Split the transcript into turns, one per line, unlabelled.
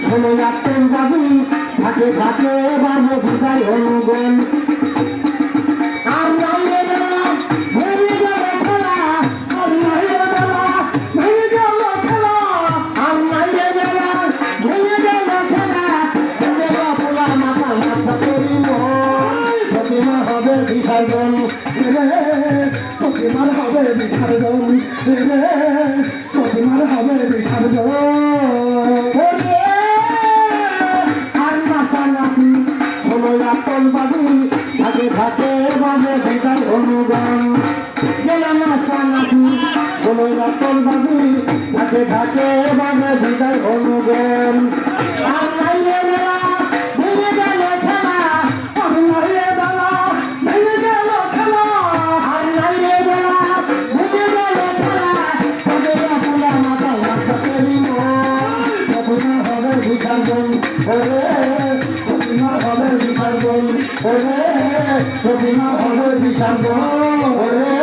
শোনো যাচ্ছেন বাবু থাকে থাকে বাবু ভিটায় অনুগণ বিসর্জন প্রতিমার হবে বিসর্জন প্রতিমার হবে বিসর্জন বাবু থাকে থাকে বাবু ভিটায় অনুগণ গেলাম নাকি কোনো রতন বাবু থাকে থাকে বাবু ভিটায় অনুগণ হবে বিসর্জন